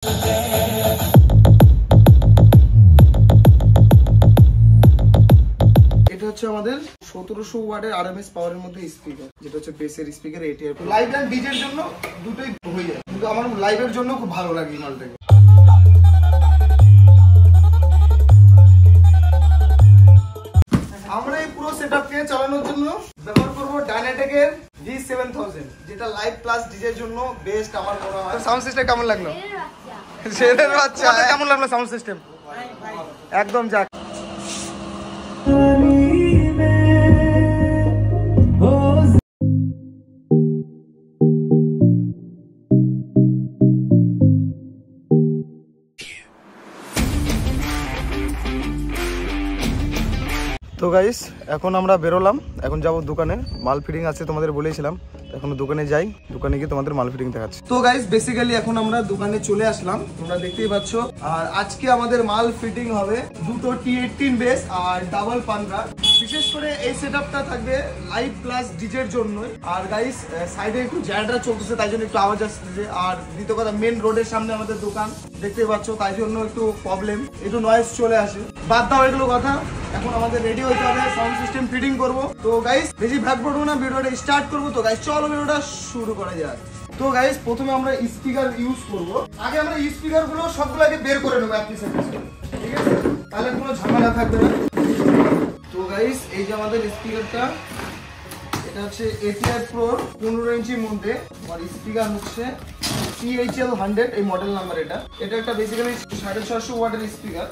এটা হচ্ছে আমাদের 1700 ওয়াটের আরএমএস পাওয়ারের মধ্যে স্পিকার, যেটা হচ্ছে বেসের স্পিকার। এটিআর লাইভ এন্ড ডিজের জন্য দুটোই হয়ে যায়, কিন্তু আমার লাইভের জন্য খুব ভালো লাগে এই মালটাকে। আমরা এই পুরো সেটআপকে চালানোর জন্য ব্যবহার করব ডাইনাটেকের V7000, যেটা লাইভ প্লাস ডিজের জন্য বেস্ট আমার মনে হয়। সাউন্ড সিস্টেম কেমন লাগলো? শেরের বাচ্চা কেমন লাগলো সাউন্ড সিস্টেম? একদম যাক। তো গাইস এখন আমরা বেরোলাম, এখন যাব দোকানে, মাল ফিটিং আছে তোমাদের বলেছিলাম। এখন দোকানে যাই, দোকানে গিয়ে তোমাদের মাল ফিটিং দেখাচ্ছি। তো গাইস বেসিক্যালি এখন আমরা দোকানে চলে আসলাম, তোমরা দেখতেই পাচ্ছ। আর আজকে আমাদের মাল ফিটিং হবে দুটো T18 বেস আর ডাবল পান্ডা। বিশেষ করে এই সেটআপটা থাকবে লাইভ প্লাস ডিজের জন্যই। আর গাইস সাইডে একটু জ্যাডরা চলতেছে, তাই জন্য একটু আওয়াজ আসছে। আর দ্বিতীয় কথা, মেন রোডের সামনে আমাদের দোকান, দেখতেই পাচ্ছ, তাই জন্য একটু প্রবলেম, একটু নয়েজ চলে আসে। বাদ দাও এগুলো কথা, এখন আমাদের রেডি হতে হবে, সাউন্ড সিস্টেম ফিটিং করব। তো গাইস বেশি ভাগ পড়বো না, ভিডিওটা স্টার্ট করবো। তো গাইস চলো ভিডিওটা শুরু করা যাক। তো গাইস প্রথমে আমরা স্পিকার ইউজ করব। আগে আমরা স্পিকার গুলো সবগুলো আগে বের করে নেবো একটি সেট, ঠিক আছে? তাহলে কোনো ঝামেলা থাকবে না। তো গাইস এই যে আমাদের স্পিকারটা, এটা হচ্ছে এটিআর প্রো 15 ইঞ্চির মধ্যে। আর স্পিকার হচ্ছে CHL100, এই মডেল নাম্বার। এটা একটা বেসিক্যালি 650 ওয়াটের স্পিকার।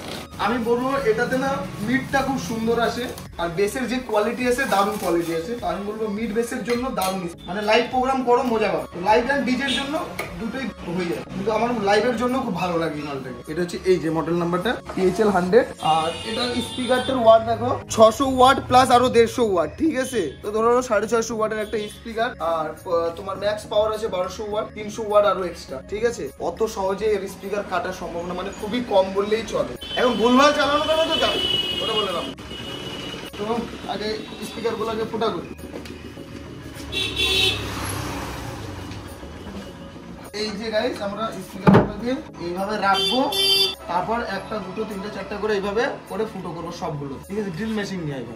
আমি বলবো এটাতে না মিডটা খুব সুন্দর আসে, আর বেসের যে কোয়ালিটি আছে দারুণ কোয়ালিটি আছে। তো আমি বলবো মিড বেসের জন্য দারুণ, মানে লাইভ প্রোগ্রাম করো মজা পাবে। লাইভ এন্ড ডিজের জন্য দুটোই হয়ে যায়, কিন্তু আমার লাইভের জন্য খুব ভালো লাগে এই মালটাকে। এটা হচ্ছে এই যে মডেল নাম্বারটা CHL100। আর এটার স্পিকারটার ওয়াট দেখো 600 ওয়াট প্লাস আরো 150 ওয়াট, ঠিক আছে? তো ধরো 650 ওয়াটের একটা স্পিকার। আর তোমার ম্যাক্স পাওয়ার আছে 1200 ওয়াট, 300 ওয়াট আরো এক্সট্রা, ঠিক আছে? অত সহজে এর স্পিকার কাটার সম্ভাবনা মানে খুবই কম বললেই চলে। এখন ভুলভাল চালানো কেন তো জানো, ওটা বলে দাও। তো আগে স্পিকার গুলোকে ফুটা করি। এই যে গাইস আমরা স্পিকারগুলোকে এইভাবে রাখবো, তারপর একটা দুটো তিনটে চারটা করে এইভাবে করে ফুটো করবো সবগুলো, ঠিক আছে? ড্রিল মেশিন নিয়ে আইবো।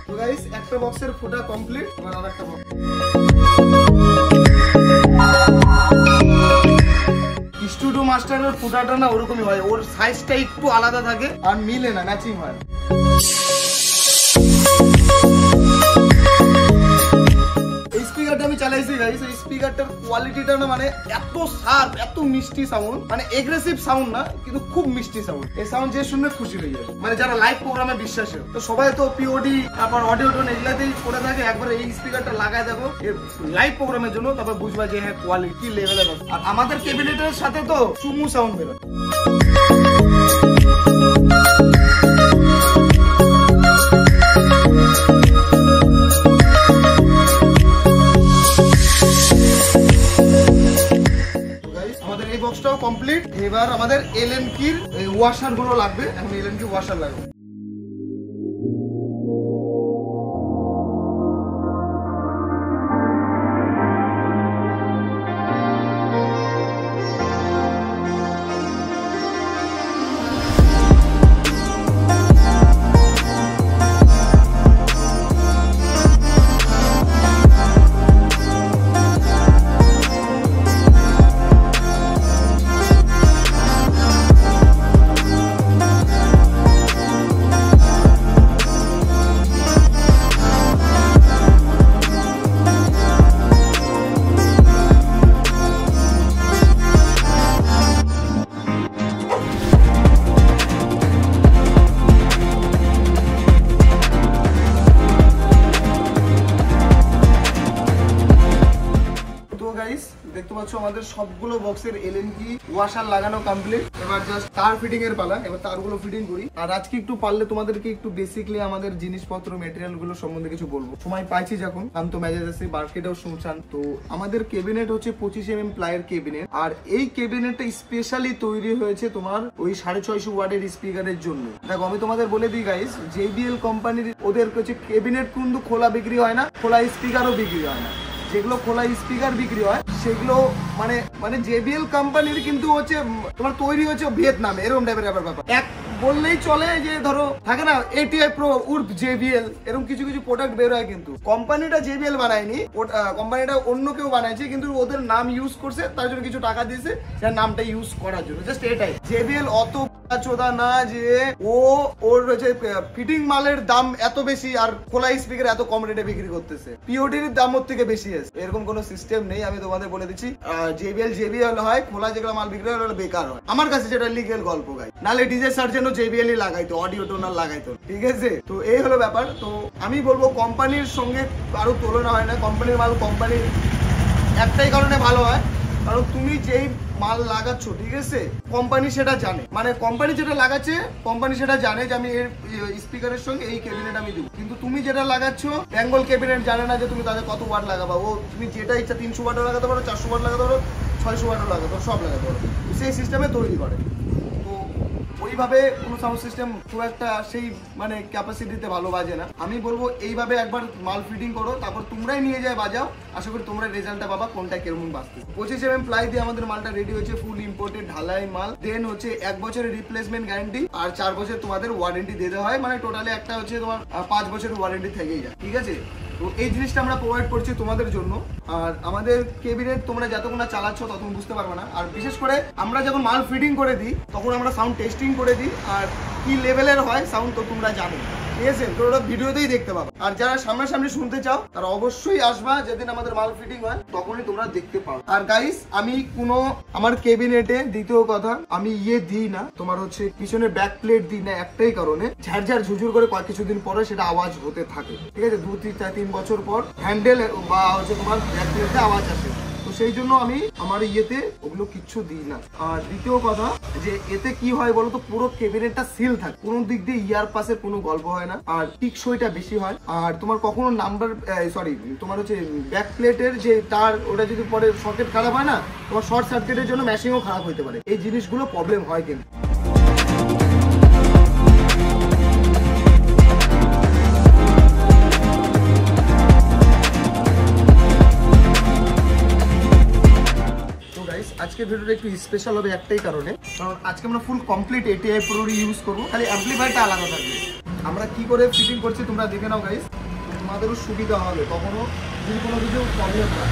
তো গাইস একটা বক্সের ফুটা কমপ্লিট, এবার আরেকটা বক্স। স্টুডিও মাস্টারের ফুটাটা না ওরকমই হয়, ওর সাইজটা একটু আলাদা থাকে আর মিলে না, ম্যাচিং হয়। স্পিকারটা আমি চালাইছি গাইস, এই স্পিকারটার কোয়ালিটিটা না মানে এত শার্প, এত মিষ্টি সাউন্ড, মানে এগ্রেসিভ সাউন্ড না, কিন্তু খুব মিষ্টি সাউন্ড। এই সাউন্ড যে শুনলে খুশি হয়ে যাবে, মানে যারা লাইভ প্রোগ্রামে বিশ্বাসী। তো সবাই তো পিওডি তারপর অডিও টোন এগুলাতেই করে থাকে, একবার এই স্পিকারটা লাগায় দেখো লাইভ প্রোগ্রামের জন্য, তারপর বুঝবা যে হ্যাঁ কোয়ালিটি কি লেভেলের। আর আমাদের ক্যাবিনেটের সাথে তো চুমু সাউন্ড বেরোয়। এই বক্সটাও কমপ্লিট। এবার আমাদের এলএনকির ওয়াশার গুলো লাগবে, এখন এলএনকি ওয়াশার লাগবে। পাচ্ছ আমাদের সবগুলো বক্সের এলএনজি ওয়াশার লাগানো কমপ্লিট। এবার জাস্ট তার ফিটিং এর পালা, এবার তারগুলো ফিটিং করি। আর আজকে একটু পারলে তোমাদেরকে একটু বেসিকলি আমাদের জিনিসপত্র মেটেরিয়াল গুলো সম্বন্ধে কিছু বলবো। সময় পাইছি যখন, শান্ত মেজাজ আছে, মার্কেটেও শুনছান। তো আমাদের কেবিনেট হচ্ছে 25 mm প্লাইয়ের কেবিনেট। আর এই কেবিনেটটা স্পেশালি তৈরি হয়েছে তোমার ওই 650 ওয়াটের স্পিকারের জন্য। দেখো আমি তোমাদের বলে দিই গাইস, JBL কোম্পানির ওদের কাছে কেবিনেট কিন্তু খোলা বিক্রি হয় না, খোলা স্পিকারও বিক্রি হয় না। যেগুলো খোলা স্পিকার বিক্রি হয় সেগুলো মানে JBL কোম্পানির কিন্তু হচ্ছে তোমার তৈরি হচ্ছে ভিয়েতনামে, এরকম টাইপের ব্যাপার। এক বললেই চলে যে ধরো থাকে না ATI Pro উর্ফ JBL, এরকম কিছু কিছু প্রোডাক্ট বের হয়। কিন্তু কোম্পানিটা JBL বানায়নি, কোম্পানিটা অন্য কেউ বানাইছে, কিন্তু ওদের নাম ইউজ করছে, তার জন্য কিছু টাকা দিয়েছে যার নামটা ইউজ করার জন্য, জাস্ট এটাই। JBL অত চোদা না যে ওর হচ্ছে ফিটিং মালের দাম এত বেশি আর খোলা স্পিকার এত কম রেটে বিক্রি করতেছে, পিওটির দাম ওর থেকে বেশি আছে, এরকম কোনো সিস্টেম নেই। আমি তোমাদের বলে দিচ্ছি, JBL হয়, খোলা যেগুলো মাল বিক্রি হয় ওগুলো বেকার হয়। আমার কাছে যেটা লিগেল গল্প গাই, নালে ডিজে সার্জেনও JBL লাগাইতো, অডিও টোনার লাগাইতো, ঠিক আছে? তো এই হলো ব্যাপার। তো আমি বলবো কোম্পানির সঙ্গে কারো তুলনা হয় না। কোম্পানির মাল কোম্পানির একটাই কারণে ভালো হয়, কারণ তুমি যেই মাল লাগাচ্ছ, ঠিক আছে, কোম্পানি সেটা জানে, মানে কোম্পানি যেটা লাগাচ্ছে কোম্পানি সেটা জানে যে আমি এর স্পিকারের সঙ্গে এই ক্যাবিনেট আমি দেবো। কিন্তু তুমি যেটা লাগাচ্ছ বেঙ্গল ক্যাবিনেট জানে না যে তুমি তাদের কত ওয়াট লাগাবা। ও তুমি যেটা ইচ্ছা 300 ওয়াটও লাগাতে পারো, 400 ওয়াট লাগাতে পারো, 600 ওয়াটও লাগাতে পারো, সব লাগাতে পারো, সেই সিস্টেমে তৈরি করে। তো ওইভাবে কোনো সাউন্ড সিস্টেম খুব একটা সেই মানে ক্যাপাসিটিতে ভালো বাজে না। আমি বলবো এইভাবে একবার মাল ফিটিং করো, তারপর তোমরাই নিয়ে যায় বাজাও, আশা করি তোমরা রেজাল্টটা পাবা কোনটা কেমন বাজতে। 25 mm প্লাই দিয়ে আমাদের মালটা রেডি হয়েছে, ফুল ইম্পোর্টেড ঢালাই মাল। দেন হচ্ছে 1 বছরের রিপ্লেসমেন্ট গ্যারান্টি আর 4 বছর তোমাদের ওয়ারেন্টি দিতে হয়, মানে টোটালি একটা হচ্ছে তোমার 5 বছরের ওয়ারেন্টি থেকেই যায়, ঠিক আছে? তো এই জিনিসটা আমরা প্রোভাইড করছি তোমাদের জন্য। আর আমাদের কেবিনেট তোমরা যতক্ষণ না চালাচ্ছ ততক্ষণ বুঝতে পারবে না। আর বিশেষ করে আমরা যখন মাল ফিটিং করে দিই তখন আমরা সাউন্ড টেস্টিং করে দিই, আর কি লেভেলের হয় সাউন্ড তো তোমরা জানো, ঠিক আছে? তো ওটা ভিডিওতেই দেখতে পাবো। আর যারা সামনাসামনি শুনতে চাও তারা অবশ্যই আসবা, যেদিন আমাদের মাল ফিটিং হয় তখনই তোমরা দেখতে পাও। আর গাইস আমি আমার কেবিনেটে দ্বিতীয় কথা আমি দিই না, তোমার হচ্ছে পিছনে ব্যাক প্লেট দিই না, একটাই কারণে ঝাড়ঝাড় ঝুঝুর করে কিছুদিন পরে সেটা আওয়াজ হতে থাকে, ঠিক আছে? 2-3 বছর পর হ্যান্ডেল বা হচ্ছে তোমার ব্যাক প্লেটে আওয়াজ আসে। তো সেই জন্য আমি আমার ওগুলো কিচ্ছু দিই না। আর দ্বিতীয় কথা যে এতে কি হয় বলতো, পুরো কেবিনেটটা সিল থাকে, কোনো দিক দিয়ে ইয়ার পাশে কোনো গল্প হয় না, আর টিকসইটা বেশি হয়। আর তোমার কখনো তোমার হচ্ছে ব্যাক প্লেটের যে তার ওটা যদি পরে সকেট খারাপ হয় না, তোমার শর্ট সার্কিটের জন্য ম্যাশিংও খারাপ হতে পারে, এই জিনিসগুলো প্রবলেম হয় কিন্তু। আজকে ভিডিওটা একটু স্পেশাল হবে একটাই কারণে, কারণ আজকে আমরা full complete ATI Pro use করবো, খালি অ্যাম্পলিফায়ারটা আলাদা থাকবে। আমরা কি করে ফিটিং করছি তোমরা দেখে নাও গাইস, তোমাদেরও সুবিধা হবে, কখনো যদি কোনো কিছু প্রবলেম হয়।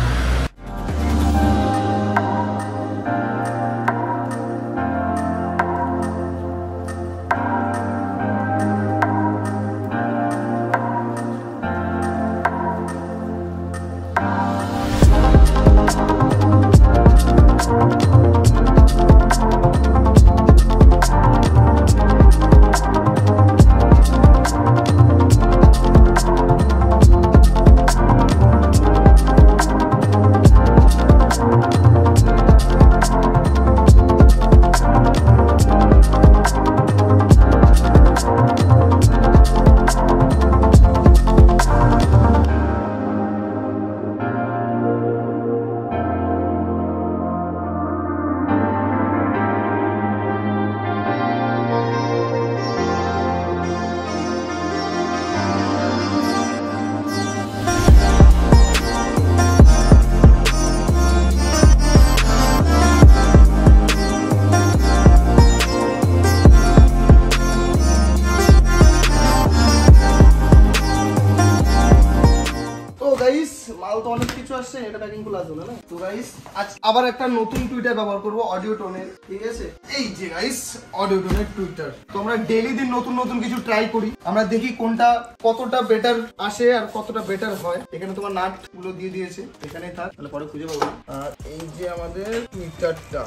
মাল তো অনেক কিছু আসছে, এটা প্যাকিং খুলে আসবে না। তো গাইস আজ আবার একটা নতুন টুইটার ব্যবহার করব, অডিও টোনের, ঠিক আছে? এই যে গাইস অডিও টোনের টুইটার। তো আমরা ডেইলি দিন নতুন নতুন কিছু ট্রাই করি, আমরা দেখি কোনটা কতটা বেটার আসে আর কতটা বেটার হয়। এখানে তোমার নাট গুলো দিয়ে দিয়েছে, এখানেই থাক, তাহলে পরে খুঁজে পাবো। আর এই যে আমাদের টুইটারটা,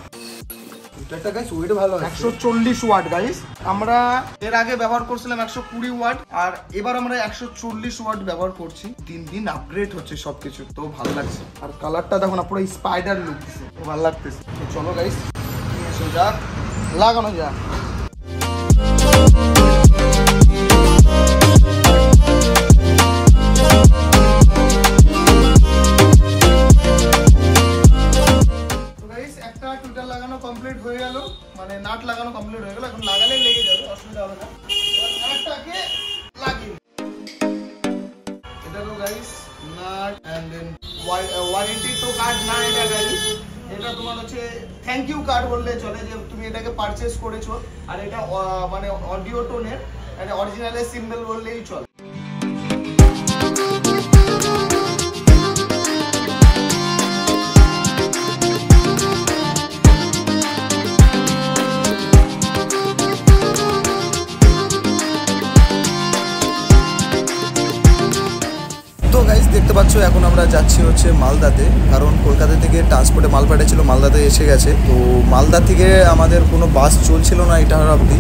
মিটারটা গাইস ওয়েট ভালো, 140 ওয়াট গাইস। আমরা এর আগে ব্যবহার করছিলাম 120 ওয়াট, আর এবার আমরা 140 ওয়াট ব্যবহার করছি। দিন দিন আপগ্রেড হচ্ছে সবকিছু, তো ভালো লাগছে। আর কালারটা দেখো না, পুরো স্পাইডার লুক দিচ্ছে, ভালো লাগতেছে। তো চলো গাইস যাক, লাগানো যাক। একটা টুইটার লাগানো কমপ্লিট হয়ে গেল, মানে নাট লাগানো কমপ্লিট হয়ে গেল। এখন লাগালেই লেগে যাবে, অসুবিধা হবে না। নাটটাকে লাগিয়ে এটা তো guys nut, and then warranty তো কার্ড না এটা গাইস, এটা তোমার হচ্ছে থ্যাংক ইউ কার্ড বললে চলে, যে তুমি এটাকে পারচেজ করেছো। আর এটা মানে অডিও টোনের, এটা অরিজিনালের সিম্বল বললেই চলে। তো গাইস দেখতে পাচ্ছ এখন আমরা যাচ্ছি হচ্ছে মালদাতে, কারণ কলকাতা থেকে ট্রান্সপোর্টে মাল পাঠিয়েছিল, মালদাতে এসে গেছে। তো মালদা থেকে আমাদের কোনো বাস চলছিল না এটা অবধি,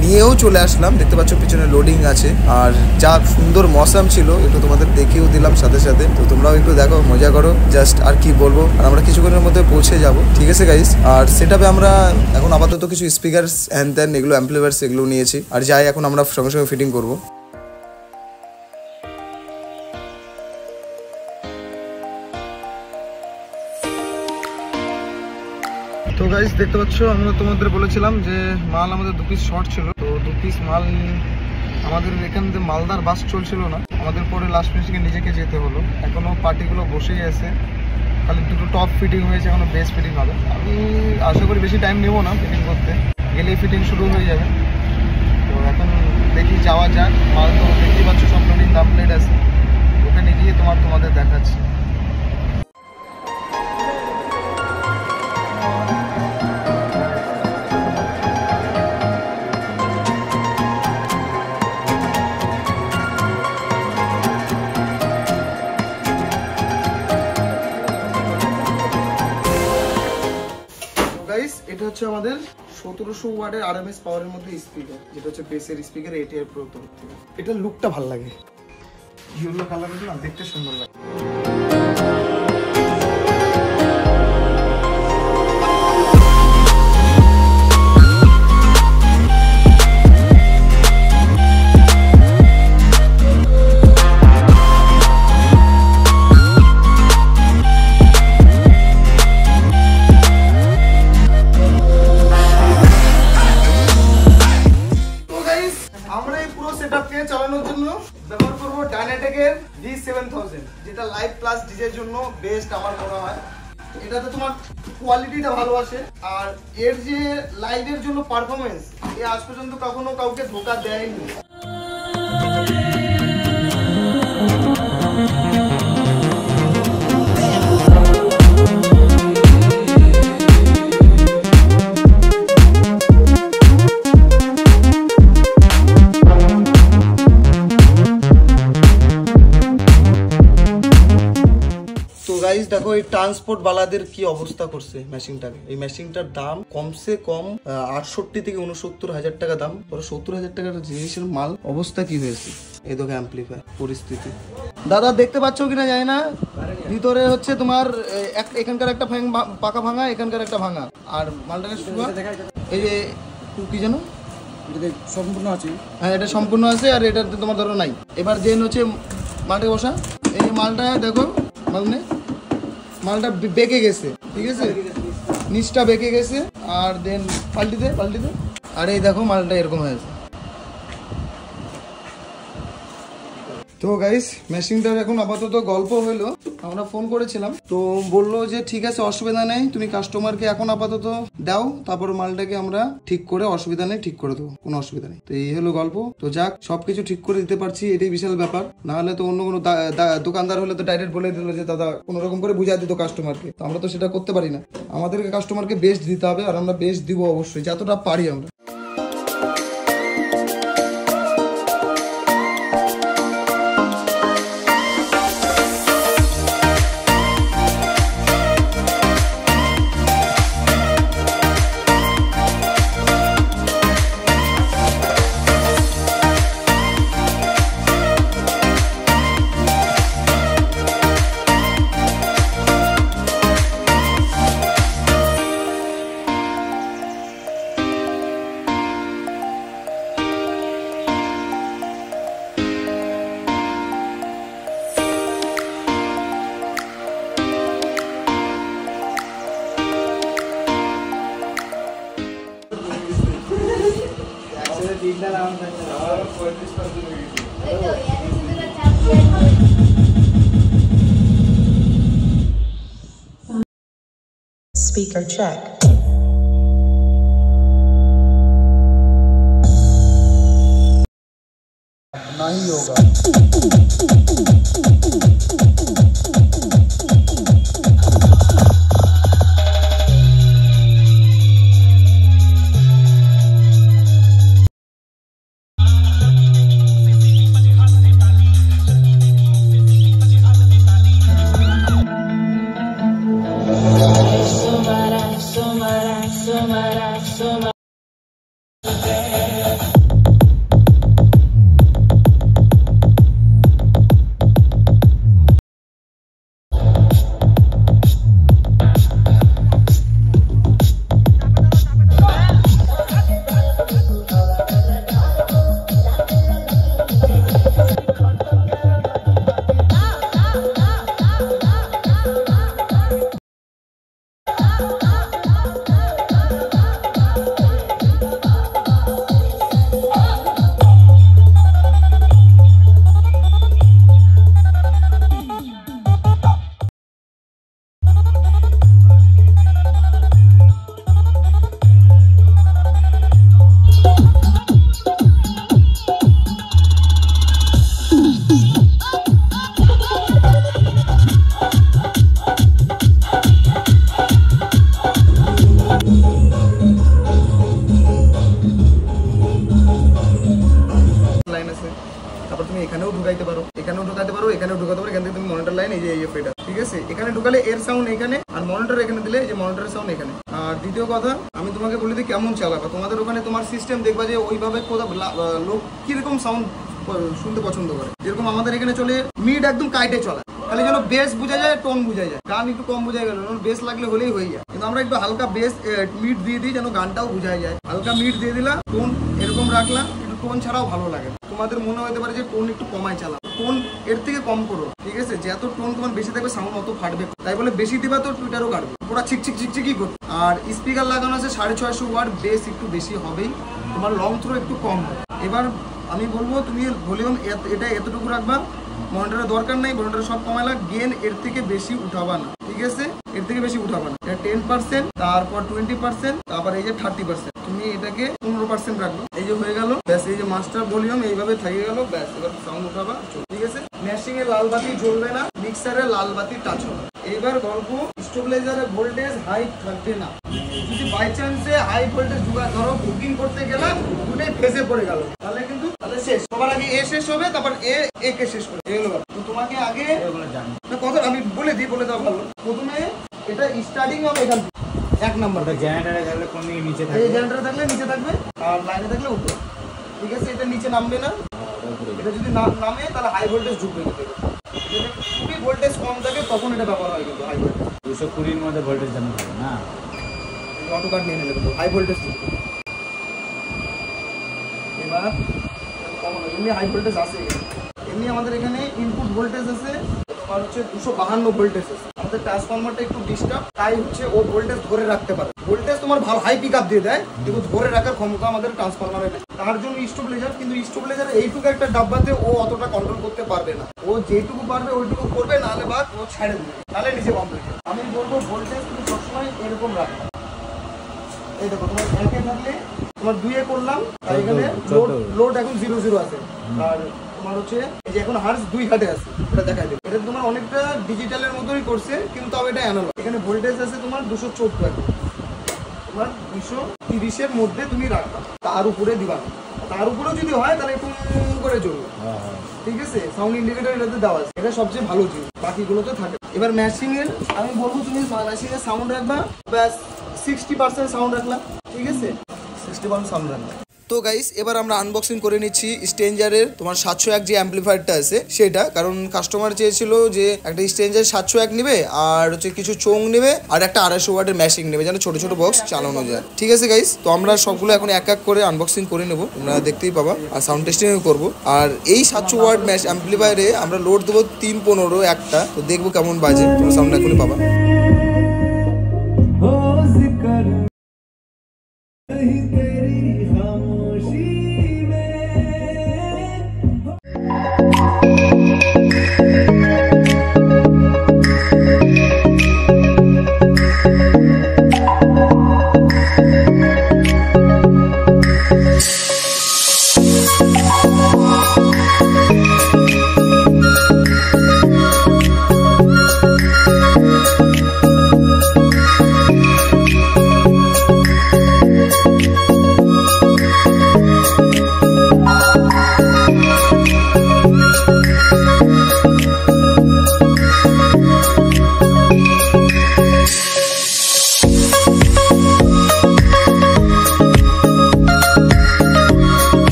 নিয়েও চলে আসলাম। দেখতে পাচ্ছ পিছনে লোডিং আছে, আর যা সুন্দর মৌসুম ছিল একটু তোমাদের দেখিয়েও দিলাম সাথে সাথে। তো তোমরাও একটু দেখো, মজা করো, জাস্ট আর কি বলবো। আর আমরা কিছুক্ষণের মধ্যে পৌঁছে যাব, ঠিক আছে গাইস। আর সেটাপে আমরা এখন আপাতত কিছু স্পিকার হ্যান ত্যান এগুলো অ্যাম্পলিফায়ার্স এগুলো নিয়েছি, আর যাই এখন আমরা সঙ্গে সঙ্গে ফিটিং করবো। তো গাইস দেখতে পাচ্ছ, আমরা তোমাদের বলেছিলাম যে মাল আমাদের 2 পিস শর্ট ছিল। তো 2 পিস মাল আমাদের এখান থেকে মালদার বাস চলছিল না, আমাদের পরে লাস্ট ফিনিশিংয়ে নিজেকে যেতে হলো। এখনো পার্টিগুলো বসেই আছে, খালি দুটো টপ ফিটিং হয়েছে, এখনো বেস ফিটিং হবে। আমি আশা করি বেশি টাইম নেবো না ফিটিং করতে, গেলেই ফিটিং শুরু হয়ে যাবে। তো এখন দেখি যাওয়া যাক। মাল তো দেখতেই পাচ্ছ সব লোডিং কমপ্লিট আছে, ওখানে গিয়ে তোমাদের দেখাচ্ছি। এটা হচ্ছে আমাদের 1700 ওয়াটের আরএমএস পাওয়ারের মধ্যে স্পিকার, যেটা হচ্ছে বেসের স্পিকার এটিআর প্রো তরফ থেকে। এটা লুকটা ভালো লাগে, ইয়েলো কালারের না, দেখতে সুন্দর লাগে। চালানোর জন্য ব্যবহার করব ডাইনাটেকের V7000, যেটা লাইভ প্লাস ডিজের জন্য বেস্ট আমার মনে হয়। এটাতে তোমার কোয়ালিটিটা ভালো আসে, আর এর যে লাইভের জন্য পারফরমেন্স, এ আজ পর্যন্ত কখনো কাউকে ধোকা দেয়নি। গাইস দেখো এই ট্রান্সপোর্ট বালাদের কি অবস্থা করছে মেশিনটাকে। এই মেশিনটার দাম কমসে কম 68 থেকে 69 হাজার টাকা দাম। পুরো 70 হাজার টাকার জিনিসের মাল অবস্থা কি হয়েছে এই দেখো, অ্যাম্পলিফায়ার পরিস্থিতি। দাদা দেখতে পাচ্ছ কিনা জানি না, ভিতরে হচ্ছে তোমার এখানকার একটা পাকা ভাঙা, এখানকার একটা ভাঙা, আর মালটাকে এই যে কি জানো সম্পূর্ণ আছে। হ্যাঁ এটা সম্পূর্ণ আছে, আর এটাতে তোমার ধরো নাই। এবার যেন হচ্ছে মালটাকে বসা, এই মালটা দেখো মালটা বেঁকে গেছে, ঠিক আছে, নিচটা বেঁকে গেছে, আর দেন পাল্টিতে আর এই দেখো মালটা এরকম হয়েছে। তো গাইস মেশিনটার এখন আপাতত গল্প হলো, আমরা ফোন করেছিলাম, তো বললো যে ঠিক আছে অসুবিধা নেই, তুমি কাস্টমারকে এখন আপাতত দাও, তারপর মালটাকে আমরা ঠিক করে অসুবিধা নেই ঠিক করে দেবো, কোনো অসুবিধা নেই। তো এই হলো গল্প। তো যাক সবকিছু ঠিক করে দিতে পারছি, এটাই বিশাল ব্যাপার। না হলে তো অন্য কোনো দোকানদার হলে তো ডাইরেক্ট বলে দিল যে দাদা কোনো রকম করে বুঝা দিত কাস্টমারকে, তো আমরা তো সেটা করতে পারি না। আমাদেরকে কাস্টমারকে বেস্ট দিতে হবে, আর আমরা বেস্ট দিব অবশ্যই, যতটা পারি আমরা। Speaker check. नहीं होगा। তারপর তুমি এখানেও ঢুকাইতে পারো, এখানেও ঢুকাতে পারো, এখানেও ঢুকাতে পারো। এখান থেকে তুমি মনিটর লাইন এই যে এই এটা, ঠিক আছে, এখানে ঢুকালে এর সাউন্ড এখানে, আর মনিটর এখানে দিলে যে মনিটরের সাউন্ড এখানে। আর দ্বিতীয় কথা আমি তোমাকে বলি দিই কেমন চালাবা। তোমাদের ওখানে তোমার সিস্টেম দেখবা যে ওইভাবে কোথাও লোক কিরকম সাউন্ড শুনতে পছন্দ করে। যেরকম আমাদের এখানে চলে মিড একদম কাইটে চলে, খালি যেন বেস বোঝা যায়, টোন বোঝা যায়, গান একটু কম বোঝা গেল, বেস লাগলে হলেই হয়ে যায়। কিন্তু আমরা একটু হালকা বেস মিড দিয়ে দিই যেন গানটাও বোঝা যায়। হালকা মিড দিয়ে দিলাম, টোন এরকম রাখলাম, একটু টোন ছাড়াও ভালো লাগে। তোমাদের মনে হতে পারে যে টোন একটু কমায় চালাও, টোন এর থেকে কম করো, ঠিক আছে। যত টোন তোমার বেশি থাকবে সাউন্ড অত ফাটবে, তাই বলে বেশি দিবা তো টুইটারও কাটবে, পুরো ছিকছিক ছিকছিকই করবে। আর স্পিকার লাগানো আছে 650 ওয়াট, বেস একটু বেশি হবেই, তোমার লং থ্রো একটু কম হবে। এবার আমি বলবো তুমি ভলিউম এটা এতটুকু রাখবা, মনিটরের দরকার নাই, মনিটর সব কমাইলা, গেন এর থেকে বেশি উঠাবা না, ঠিক আছে, এর থেকে বেশি উঠাবা না। এটা 10%, তারপর 20%, তারপর এই যে 30%, তুমি এটাকে 15% রাখবে। এই যে হয়ে গেল, ব্যাস। এই যে মাস্টার ভলিউম এইভাবে থেকে গেল, ব্যাস। এবার সাউন্ড উঠাবা, ঠিক আছে। ম্যাশিং এর লাল বাতি জ্বলবে না, মিক্সারের লাল বাতি টাচ হবে। এইবার গল্প, স্টেবিলাইজারের ভোল্টেজ হাই থাকবে না। যদি বাই চান্সে হাই ভোল্টেজ ধরো বুকিং করতে গেলাম, দুটোই ফেজে পড়ে গেল, তাহলে কিন্তু শেষ। সবার আগে এ শেষ হবে, তারপর এ কে শেষ করে এলো। তো তোমাকে আগে কথা আমি বলে দেওয়া ভালো। প্রথমে এটা স্টার্টিং হবে এখান থেকে, 1 নাম্বার জেনারেটরে থাকলে কোন দিকে নিচে থাকবে, এই জেনারেটরে থাকলে নিচে থাকবে, আর লাইনে থাকলে উপরে, ঠিক আছে। এটা নিচে নামবে না, এটা যদি নামে তাহলে হাই ভোল্টেজ ঢুকবে। যদি খুবই ভোল্টেজ কম থাকে তখন এটা ব্যবহার হয়, কিন্তু হাই ভোল্টেজ 220 এর মধ্যে ভোল্টেজ জানা থাকে না, অটো কাট নিয়ে নেবে, হাই ভোল্টেজ ঢুকবে। এবার এমনি হাই ভোল্টেজ আছে, এমনি আমাদের এখানে ইনপুট ভোল্টেজ আছে তোমার হচ্ছে 252 ভোল্টেজ আছে। আমাদের ট্রান্সফরমারটা একটু ডিস্টার্ব, তাই হচ্ছে ও ভোল্টেজ ধরে রাখতে পারে। ভোল্টেজ তোমার ভালো হাই পিক আপ দিয়ে দেয়, কিন্তু ধরে রাখার ক্ষমতা আমাদের ট্রান্সফরমারে নেই। তার জন্য স্টেবিলাইজার, কিন্তু স্টেবিলাইজার এইটুকু একটা ডাব্বাতে ও অতটা কন্ট্রোল করতে পারবে না। ও যেটুকু পারবে ওইটুকু করবে, নাহলে বাদ ও ছেড়ে দেবে, তাহলে নিচে কমপ্লিট। আমি বলবো ভোল্টেজ তুমি সবসময় এরকম রাখবে। এই দেখো তোমার 1 এ থাকলে তোমার 2 এ করলাম, তাই এখানে লোড এখন 0 আছে। আর তোমার হচ্ছে এই যে এখন হার্জ 2 ঘাটে আছে, এটা দেখাই দেবে। এটা তোমার অনেকটা ডিজিটালের মতোই করছে, কিন্তু তাও এটা অ্যানালগ। এখানে ভোল্টেজ আছে তোমার 214, তোমার 230 এর মধ্যে তুমি রাখবা, তার উপরে দিবা না। তার উপরেও যদি হয় তাহলে একটু করে চলবে, ঠিক আছে। সাউন্ড ইন্ডিকেটর এটাতে দেওয়া আছে, এটা সবচেয়ে ভালো জিনিস, বাকিগুলো তো থাকে। এবার ম্যাশিং এর আমি বলবো তুমি ম্যাশিং এর সাউন্ড রাখবা, ব্যাস 60% সাউন্ড রাখলাম, ঠিক আছে, 61 সাউন্ড রাখলাম। তো গাইস এবার আমরা আনবক্সিং করে নিচ্ছি স্ট্রেঞ্জারের তোমার 701 যে অ্যাম্পলিফায়ারটা আছে সেটা। কারণ কাস্টমার চেয়েছিল যে একটা স্ট্রেঞ্জার 701 নেবে, আর হচ্ছে কিছু চোং নেবে, আর একটা 250 ওয়াটের ম্যাশিং নেবে, যেন ছোট ছোট বক্স চালানো যায়, ঠিক আছে গাইস। তো আমরা সবগুলো এখন এক এক করে আনবক্সিং করে নেবো, তোমরা দেখতেই পাবা, আর সাউন্ড টেস্টিংও করবো। আর এই 700 ওয়াট ম্যাশ অ্যাম্পলিফায়ারে আমরা লোড দেবো 315 একটা, তো দেখবো কেমন বাজে, তোমরা সাউন্ড এখনই পাবা। तेरी खामोशी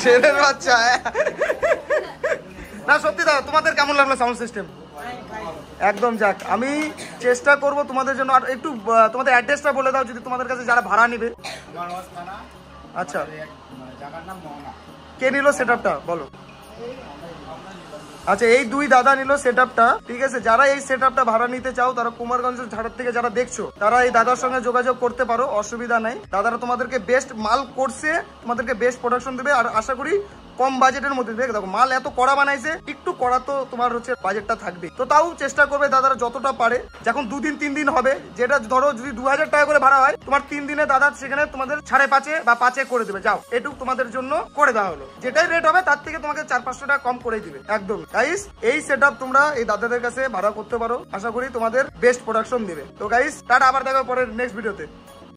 ছেলের বাচ্চা। না সত্যি দাদা, তোমাদের কেমন লাগলো সাউন্ড সিস্টেম? একদম যাক, আমি চেষ্টা করব তোমাদের জন্য। আর একটু তোমাদের অ্যাড্রেসটা বলে দাও যদি তোমাদের কাছে যারা ভাড়া নেবে। আচ্ছা, কে নিল সেটআপটা বলো? আচ্ছা, এই দুই দাদা নিল সেটআপটা, ঠিক আছে। যারা এই সেটআপটা ভাড়া নিতে চাও তারা কুমারগঞ্জ ঝাড়ার থেকে যারা দেখছো তারা এই দাদার সঙ্গে যোগাযোগ করতে পারো, অসুবিধা নাই। দাদারা তোমাদেরকে বেস্ট মাল করছে, তোমাদেরকে বেস্ট প্রোডাকশন দেবে। আর আশা করি কম বাজেটের মধ্যে। দেখো মাল এত কড়া বানাইছে, একটু কড়া তো তোমার হচ্ছে বাজেটটা থাকবে, তো তাও চেষ্টা করবে দাদারা যতটা পারে। যখন 2 দিন 3 দিন হবে, যেটা ধরো যদি 2000 টাকা করে ভাড়া হয়, তোমার 3 দিনে দাদা সেখানে তোমাদের 5.5 বা 5 করে দেবে। যাও, এটুকু তোমাদের জন্য করে দেওয়া হলো। যেটাই রেট হবে তার থেকে তোমাকে 400-500 টাকা কম করে দিবে একদম। গাইস, এই সেটআপ তোমরা এই দাদাদের কাছে ভাড়া করতে পারো, আশা করি তোমাদের বেস্ট প্রোডাকশন দিবে। তো গাইস, টাটা, আবার দেখো পরের নেক্সট ভিডিওতে।